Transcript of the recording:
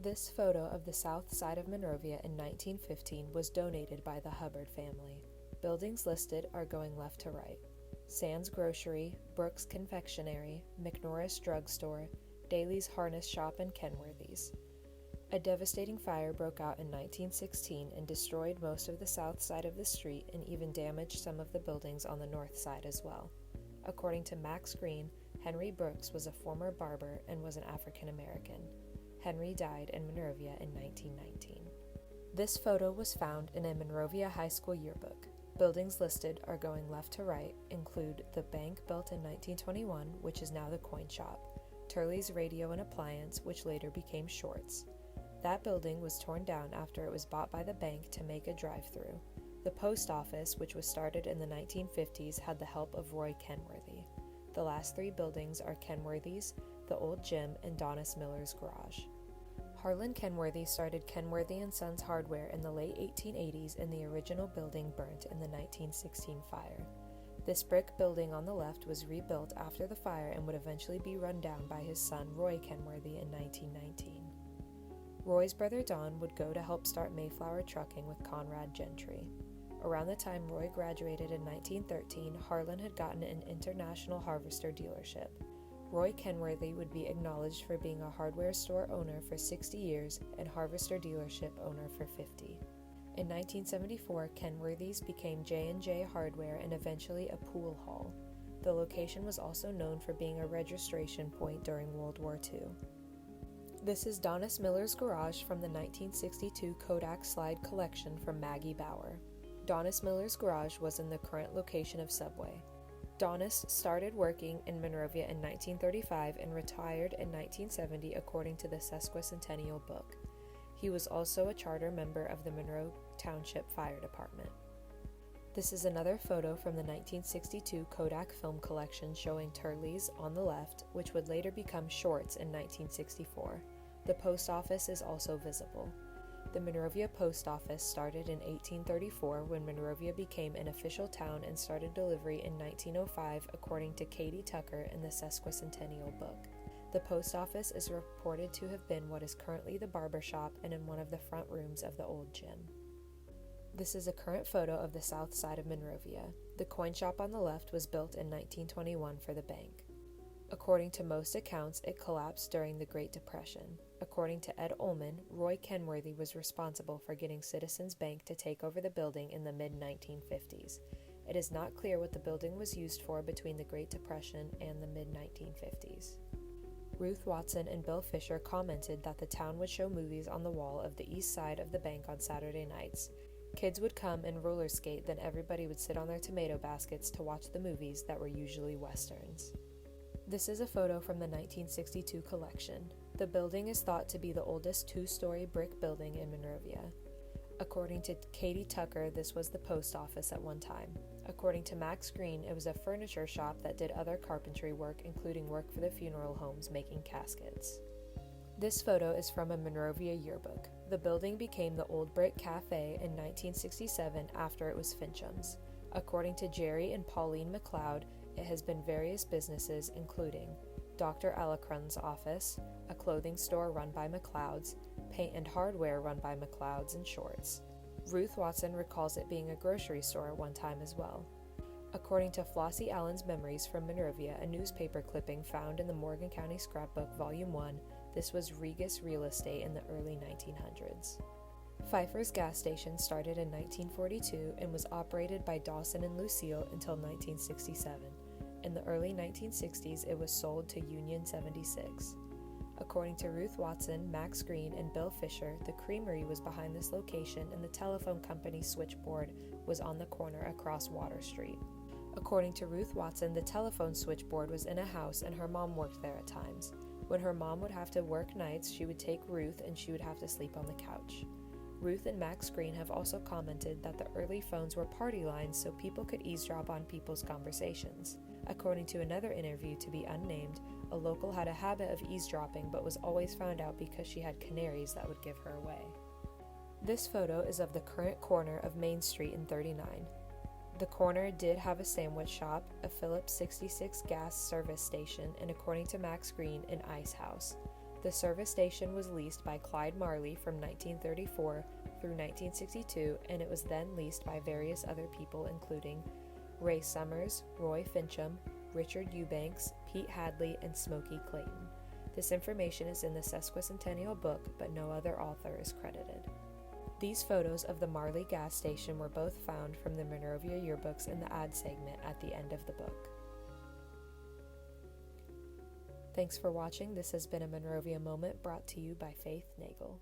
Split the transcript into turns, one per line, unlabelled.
This photo of the south side of Monrovia in 1915 was donated by the Hubbard family. Buildings listed are going left to right: Sands Grocery, Brooks Confectionery, McNorris Drugstore, Daly's Harness Shop, and Kenworthy's. A devastating fire broke out in 1916 and destroyed most of the south side of the street and even damaged some of the buildings on the north side as well. According to Max Green, Henry Brooks was a former barber and was an African American. Henry died in Monrovia in 1919. This photo was found in a Monrovia High School yearbook. Buildings listed are going left to right include the bank built in 1921, which is now the coin shop, Turley's Radio and Appliance, which later became Shorts. That building was torn down after it was bought by the bank to make a drive-through. The post office, which was started in the 1950s, had the help of Roy Kenworthy. The last three buildings are Kenworthy's, the old gym, and Donis Miller's garage. Harlan Kenworthy started Kenworthy & Sons Hardware in the late 1880s, and the original building burnt in the 1916 fire. This brick building on the left was rebuilt after the fire and would eventually be run down by his son Roy Kenworthy in 1919. Roy's brother Don would go to help start Mayflower Trucking with Conrad Gentry. Around the time Roy graduated in 1913, Harlan had gotten an International Harvester dealership. Roy Kenworthy would be acknowledged for being a hardware store owner for 60 years and Harvester dealership owner for 50. In 1974, Kenworthy's became J&J Hardware and eventually a pool hall. The location was also known for being a registration point during World War II. This is Donis Miller's garage from the 1962 Kodak slide collection from Maggie Bauer. Donis Miller's garage was in the current location of Subway. Donis started working in Monrovia in 1935 and retired in 1970 according to the Sesquicentennial book. He was also a charter member of the Monroe Township Fire Department. This is another photo from the 1962 Kodak film collection showing Turley's on the left, which would later become Shorts in 1964. The post office is also visible. The Monrovia Post Office started in 1834 when Monrovia became an official town and started delivery in 1905 according to Katie Tucker in the Sesquicentennial book. The post office is reported to have been what is currently the barber shop and in one of the front rooms of the old gym. This is a current photo of the south side of Monrovia. The coin shop on the left was built in 1921 for the bank. According to most accounts, it collapsed during the Great Depression. According to Ed Ullman, Roy Kenworthy was responsible for getting Citizens Bank to take over the building in the mid-1950s. It is not clear what the building was used for between the Great Depression and the mid-1950s. Ruth Watson and Bill Fisher commented that the town would show movies on the wall of the east side of the bank on Saturday nights. Kids would come and roller skate, then everybody would sit on their tomato baskets to watch the movies that were usually westerns. This is a photo from the 1962 collection. The building is thought to be the oldest two-story brick building in Monrovia. According to Katie Tucker, this was the post office at one time. According to Max Green, it was a furniture shop that did other carpentry work, including work for the funeral homes making caskets. This photo is from a Monrovia yearbook. The building became the Old Brick Cafe in 1967 after it was Fincham's. According to Jerry and Pauline McLeod, it has been various businesses including Dr. Alacron's office, a clothing store run by McLeod's, paint and hardware run by McLeod's and Shorts. Ruth Watson recalls it being a grocery store at one time as well. According to Flossie Allen's Memories from Monrovia, a newspaper clipping found in the Morgan County Scrapbook Volume 1, this was Regus Real Estate in the early 1900s. Pfeiffer's gas station started in 1942 and was operated by Dawson and Lucille until 1967. In the early 1960s, it was sold to Union 76. According to Ruth Watson, Max Green, and Bill Fisher, the creamery was behind this location and the telephone company's switchboard was on the corner across Water Street. According to Ruth Watson, the telephone switchboard was in a house and her mom worked there at times. When her mom would have to work nights, she would take Ruth and she would have to sleep on the couch. Ruth and Max Green have also commented that the early phones were party lines so people could eavesdrop on people's conversations. According to another interview to be unnamed, a local had a habit of eavesdropping but was always found out because she had canaries that would give her away. This photo is of the current corner of Main Street in 39. The corner did have a sandwich shop, a Phillips 66 gas service station, and according to Max Green, an ice house. The service station was leased by Clyde Marley from 1934 through 1962, and it was then leased by various other people including Ray Summers, Roy Fincham, Richard Eubanks, Pete Hadley, and Smokey Clayton. This information is in the Sesquicentennial book, but no other author is credited. These photos of the Marley gas station were both found from the Monrovia yearbooks in the ad segment at the end of the book. Thanks for watching. This has been a Monrovia Moment brought to you by Faith Nagel.